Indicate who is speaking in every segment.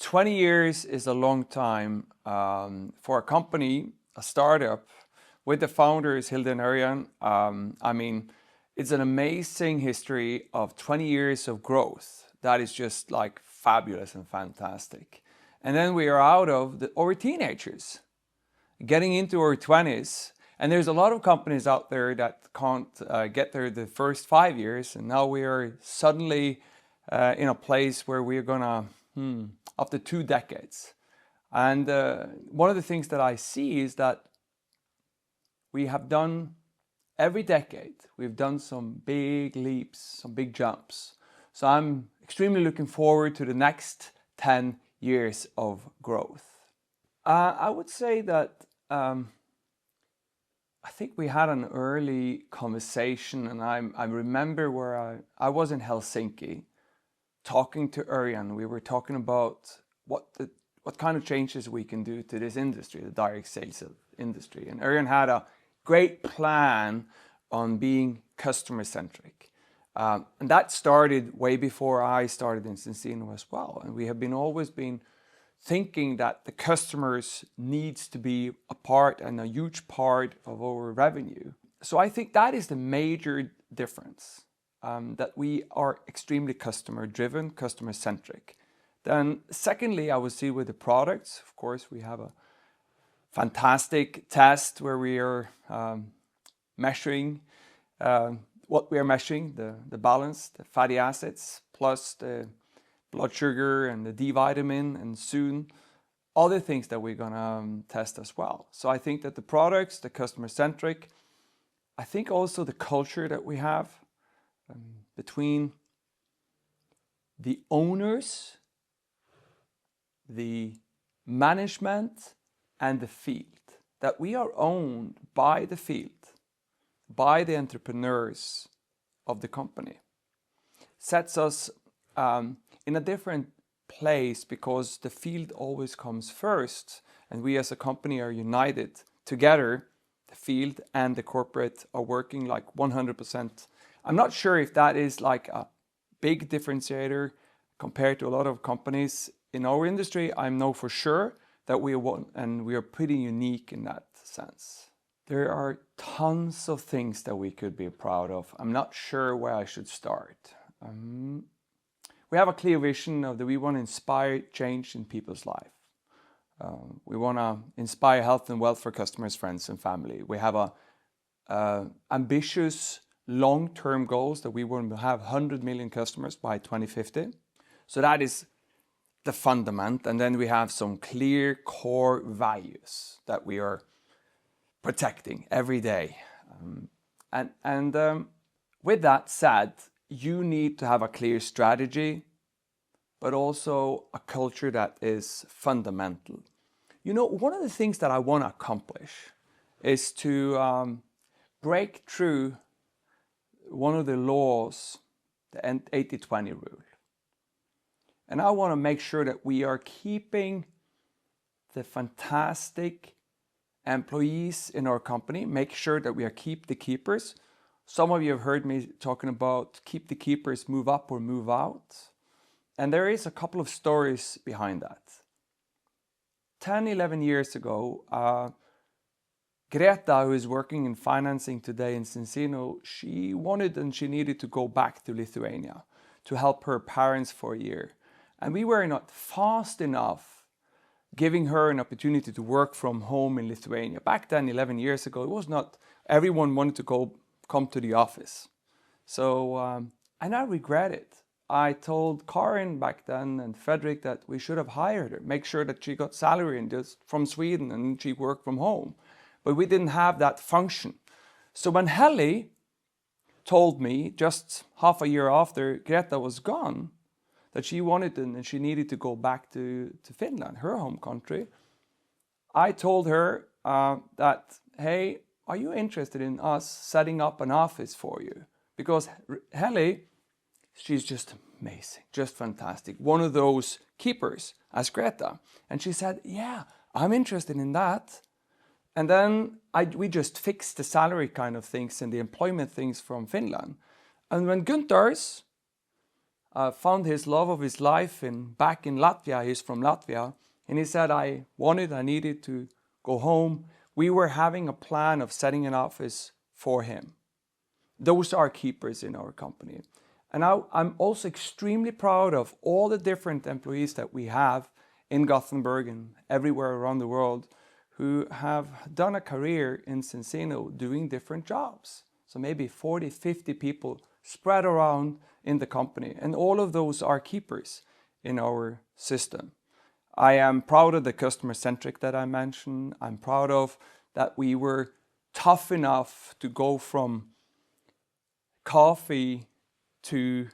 Speaker 1: 20 years is a long time for a company, a startup, with the founders, Hilde and Örjan. It's an amazing history of 20 years of growth. That is just like fabulous and fantastic. And then we are out of our teenagers, getting into our 20s. And there's a lot of companies out there that can't get there the first 5 years. And now we are suddenly in a place where we're gonna, after 2 decades. And one of the things that I see is that we have done, every decade, we've done some big leaps, some big jumps. So I'm extremely looking forward to the next 10 years of growth. I would say that I think we had an early conversation, and I remember where I was in Helsinki talking to Örjan. We were talking about what kind of changes we can do to this industry, the direct sales industry. And Örjan had a great plan on being customer-centric. And that started way before I started in Zinzino as well. And we have always been thinking that the customers needs to be a part and a huge part of our revenue. So I think that is the major difference, that we are extremely customer-driven, customer-centric. Then secondly, I would see with the products, of course, we have a fantastic test where we are measuring what we are measuring, the balance, the fatty acids, plus the blood sugar and the D vitamin, and soon other things that we're gonna test as well. So I think that the products, the customer-centric, I think also the culture that we have between the owners, the management, and the field, that we are owned by the field, by the entrepreneurs of the company, sets us in a different place, because the field always comes first, and we as a company are united together. The field and the corporate are working like 100%. I'm not sure if that is like a big differentiator compared to a lot of companies in our industry. I know for sure that we are one, and we are pretty unique in that sense. There are tons of things that we could be proud of. I'm not sure where I should start. We have a clear vision of that we want to inspire change in people's life. We want to inspire health and wealth for customers, friends, and family. We have ambitious long-term goals that we want to have 100 million customers by 2050. So that is the fundament. And then we have some clear core values that we are protecting every day. With that said, you need to have a clear strategy, but also a culture that is fundamental. You know, one of the things that I want to accomplish is to break through one of the laws, the 80-20 rule. And I want to make sure that we are keeping the fantastic employees in our company, make sure that we keep the keepers. Some of you have heard me talking about keep the keepers, move up or move out. And there is a couple of stories behind that. 10, 11 years ago, Greta, who is working in financing today in Zinzino, she wanted and she needed to go back to Lithuania to help her parents for a year. And we were not fast enough giving her an opportunity to work from home in Lithuania. Back then, 11 years ago, it was not everyone wanted to come to the office. So, and I regret it. I told Karin back then and Fredrik that we should have hired her, make sure that she got salary and just from Sweden and she worked from home. But we didn't have that function. So when Heli told me just half a year after Greta was gone, that she wanted and she needed to go back to Finland, her home country, I told her that, hey, are you interested in us setting up an office for you? Because Heli, she's just amazing, just fantastic. One of those keepers as Greta. And she said, yeah, I'm interested in that. And then we just fixed the salary kind of things and the employment things from Finland. And when Gunther's, found his love of his life back in Latvia. He's from Latvia. And he said, I needed to go home. We were having a plan of setting an office for him. Those are keepers in our company. And I'm also extremely proud of all the different employees that we have in Gothenburg and everywhere around the world who have done a career in Zinzino doing different jobs. So maybe 40, 50 people spread around in the company. And all of those are keepers in our system. I am proud of the customer-centric that I mentioned. I'm proud of that we were tough enough to go from coffee to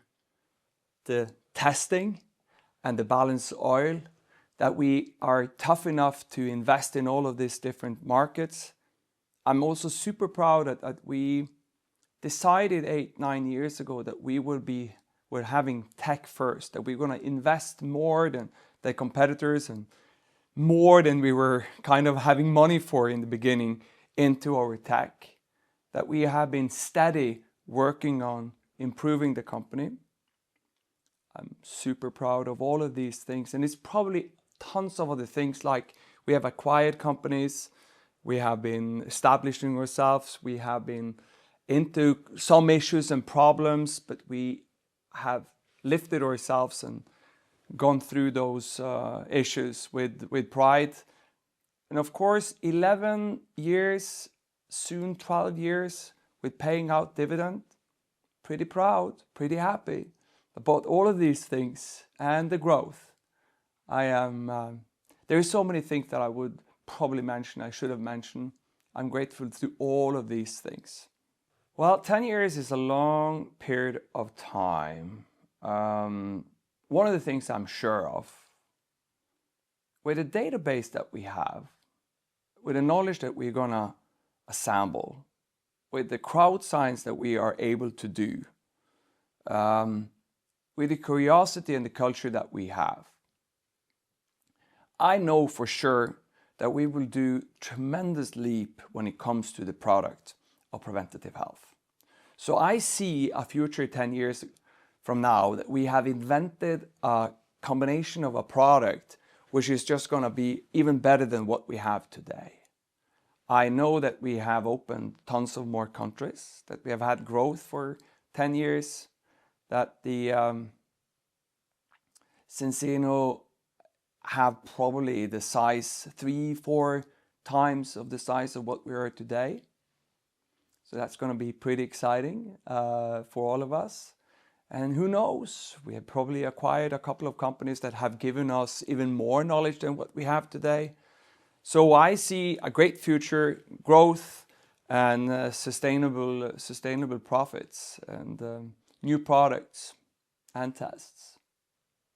Speaker 1: the testing and the balanced oil, that we are tough enough to invest in all of these different markets. I'm also super proud that we decided 8-9 years ago that we're having tech first, that we're going to invest more than the competitors and more than we were kind of having money for in the beginning into our tech, that we have been steady working on improving the company. I'm super proud of all of these things, and it's probably tons of other things, like we have acquired companies, we have been establishing ourselves, we have been into some issues and problems, but we have lifted ourselves and gone through those issues with pride. And of course, 11 years, soon 12 years with paying out dividend. Pretty proud, pretty happy about all of these things and the growth. There's so many things that I would probably mention, I should have mentioned. I'm grateful to all of these things. Well, 10 years is a long period of time. One of the things I'm sure of, with the database that we have, with the knowledge that we're going to assemble, with the crowd science that we are able to do, with the curiosity and the culture that we have, I know for sure that we will do tremendous leap when it comes to the product of preventative health. So I see a future 10 years from now that we have invented a combination of a product which is just going to be even better than what we have today. I know that we have opened tons of more countries, that we have had growth for 10 years, that the Zinzino have probably the size 3-4 times of the size of what we are today. So that's going to be pretty exciting for all of us. And who knows, we have probably acquired a couple of companies that have given us even more knowledge than what we have today. So I see a great future, growth and sustainable profits and new products and tests.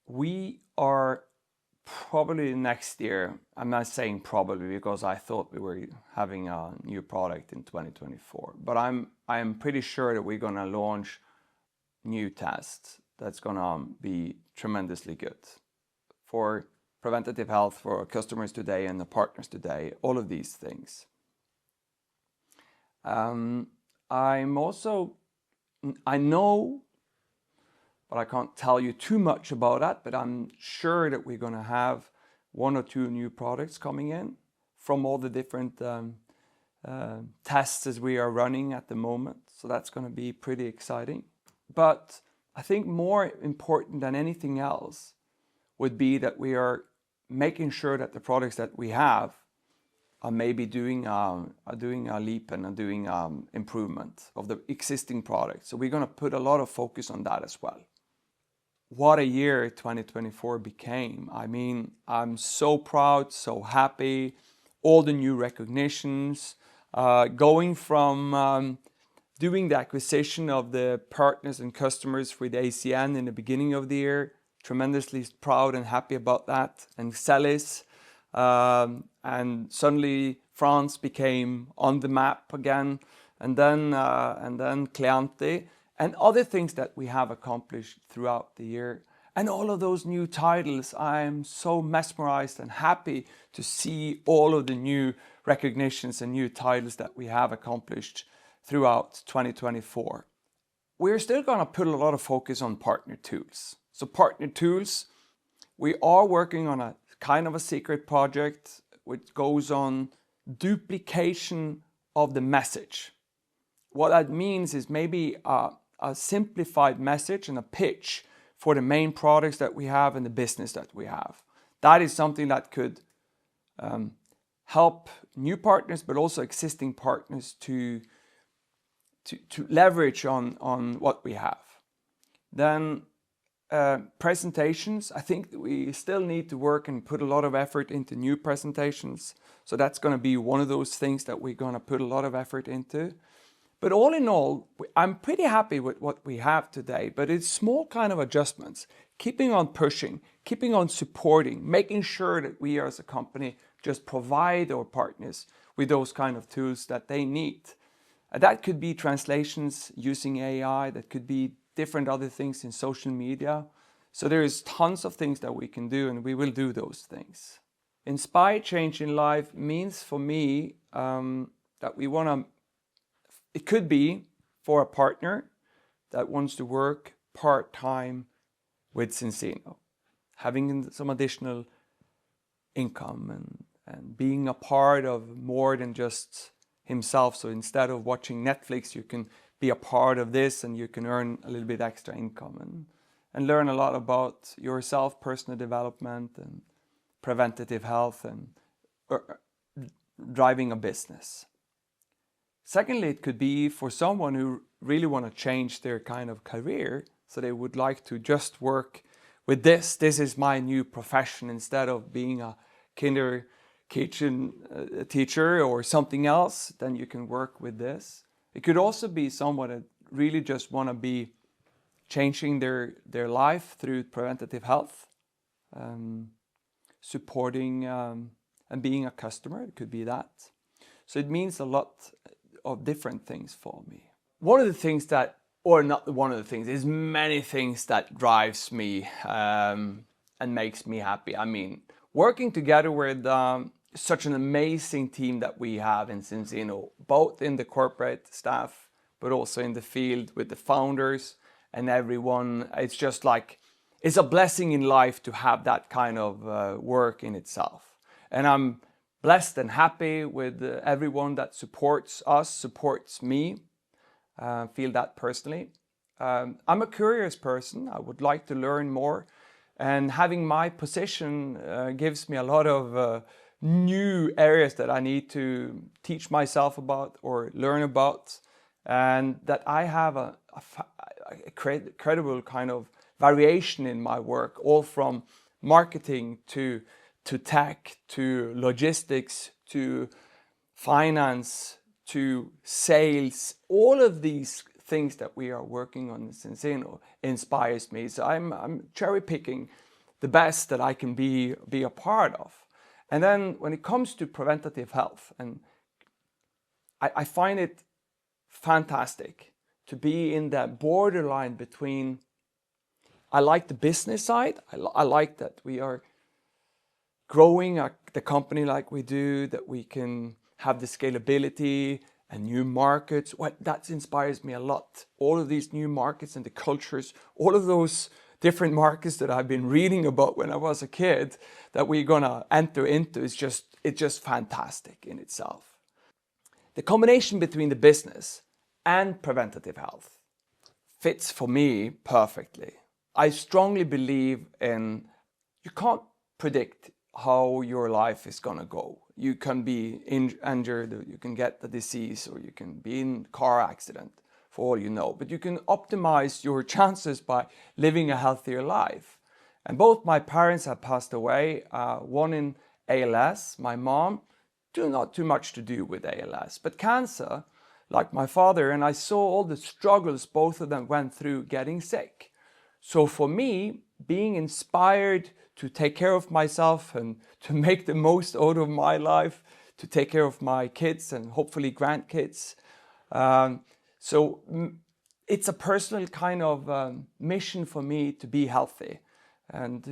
Speaker 1: We are probably next year, I'm not saying probably because I thought we were having a new product in 2024, but I'm pretty sure that we're going to launch new tests that's going to be tremendously good for preventative health, for our customers today and the partners today, all of these things. I know, but I can't tell you too much about that, but I'm sure that we're going to have 1 or 2 new products coming in from all the different tests as we are running at the moment. So that's going to be pretty exciting. But I think more important than anything else would be that we are making sure that the products that we have are maybe doing a leap and doing improvement of the existing products. So we're going to put a lot of focus on that as well. What a year 2024 became. I mean, I'm so proud, so happy, all the new recognitions, going from doing the acquisition of the partners and customers with ACN in the beginning of the year, tremendously proud and happy about that, and Celis, and suddenly France became on the map again, and then Cliente, and other things that we have accomplished throughout the year. And all of those new titles, I'm so mesmerized and happy to see all of the new recognitions and new titles that we have accomplished throughout 2024. we're still going to put a lot of focus on partner tools. So partner tools, we are working on a kind of a secret project which goes on duplication of the message. What that means is maybe a simplified message and a pitch for the main products that we have and the business that we have. That is something that could help new partners, but also existing partners to leverage on what we have. Then presentations, I think that we still need to work and put a lot of effort into new presentations. So that's going to be one of those things that we're going to put a lot of effort into. But all in all, I'm pretty happy with what we have today, but it's small kind of adjustments, keeping on pushing, keeping on supporting, making sure that we as a company just provide our partners with those kind of tools that they need. That could be translations using AI, that could be different other things in social media. So there is tons of things that we can do, and we will do those things. Inspire change in life means for me that we want to, it could be for a partner that wants to work part-time with Zinzino, having some additional income and being a part of more than just himself. So instead of watching Netflix, you can be a part of this and you can earn a little bit extra income and learn a lot about yourself, personal development and preventative health and driving a business. Secondly, it could be for someone who really want to change their kind of career. So they would like to just work with this. This is my new profession instead of being a kitchen teacher or something else. Then you can work with this. It could also be someone that really just want to be changing their life through preventative health, supporting and being a customer. It could be that. So it means a lot of different things for me. One of the things that, or not one of the things, is many things that drives me and makes me happy. I mean, working together with such an amazing team that we have in Zinzino, both in the corporate staff, but also in the field with the founders and everyone. It's just like, it's a blessing in life to have that kind of work in itself. And I'm blessed and happy with everyone that supports us, supports me. Feel that personally. I'm a curious person. I would like to learn more. And having my position gives me a lot of new areas that I need to teach myself about or learn about. And that I have a credible kind of variation in my work, all from marketing to tech, to logistics, to finance, to sales. All of these things that we are working on in Zinzino inspires me. So I'm cherry picking the best that I can be a part of. And then when it comes to preventative health, and I find it fantastic to be in that borderline between, I like the business side. I like that we are growing the company like we do, that we can have the scalability and new markets. That inspires me a lot. All of these new markets and the cultures, all of those different markets that I've been reading about when I was a kid that we're gonna enter into it's just fantastic in itself. The combination between the business and preventative health fits for me perfectly. I strongly believe in, you can't predict how your life is gonna go. You can be injured, you can get the disease, or you can be in a car accident, for all you know. But you can optimize your chances by living a healthier life. And both my parents have passed away, one in ALS, my mom, not too much to do with ALS, but cancer, like my father, and I saw all the struggles both of them went through getting sick. So for me, being inspired to take care of myself and to make the most out of my life, to take care of my kids and hopefully grandkids. So it's a personal kind of mission for me to be healthy. And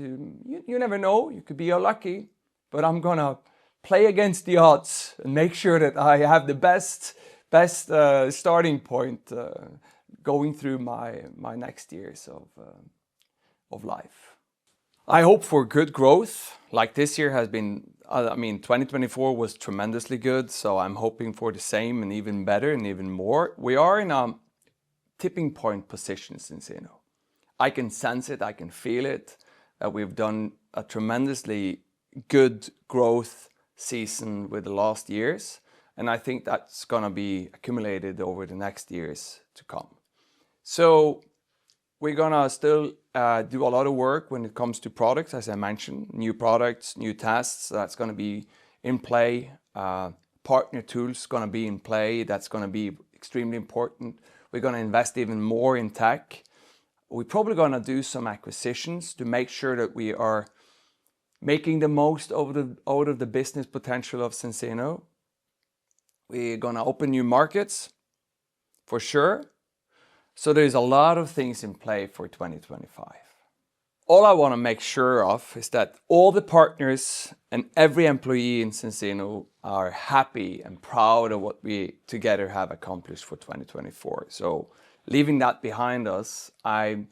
Speaker 1: you never know, you could be unlucky, but I'm gonna play against the odds and make sure that I have the best starting point going through my next years of life. I hope for good growth, like this year has been. I mean, 2024 was tremendously good, so I'm hoping for the same and even better and even more. We are in a tipping point position, Zinzino. I can sense it, I can feel it, that we've done a tremendously good growth season with the last years, and I think that's gonna be accumulated over the next years to come. So we're gonna still do a lot of work when it comes to products, as I mentioned, new products, new tests, that's gonna be in play. Partner tools gonna be in play, that's gonna be extremely important. We're gonna invest even more in tech. We're probably gonna do some acquisitions to make sure that we are making the most out of the business potential of Zinzino. We're gonna open new markets, for sure. So there's a lot of things in play for 2025. All I want to make sure of is that all the partners and every employee in Zinzino are happy and proud of what we together have accomplished for 2024. So leaving that behind us, I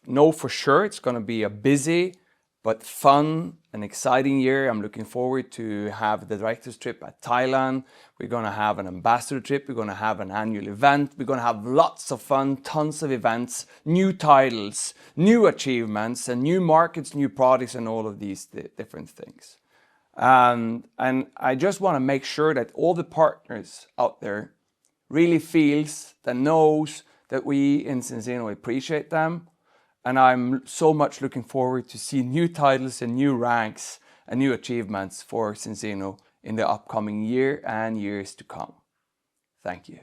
Speaker 1: know for sure it's going to be a busy but fun and exciting year. I'm looking forward to have the director's trip at Thailand. We're going to have an ambassador trip. We're going to have an annual event. We're going to have lots of fun, tons of events, new titles, new achievements, and new markets, new products, and all of these different things. And I just want to make sure that all the partners out there really feels that knows that we in Zinzino appreciate them. And I'm so much looking forward to see new titles and new ranks and new achievements for Zinzino in the upcoming year and years to come. Thank you.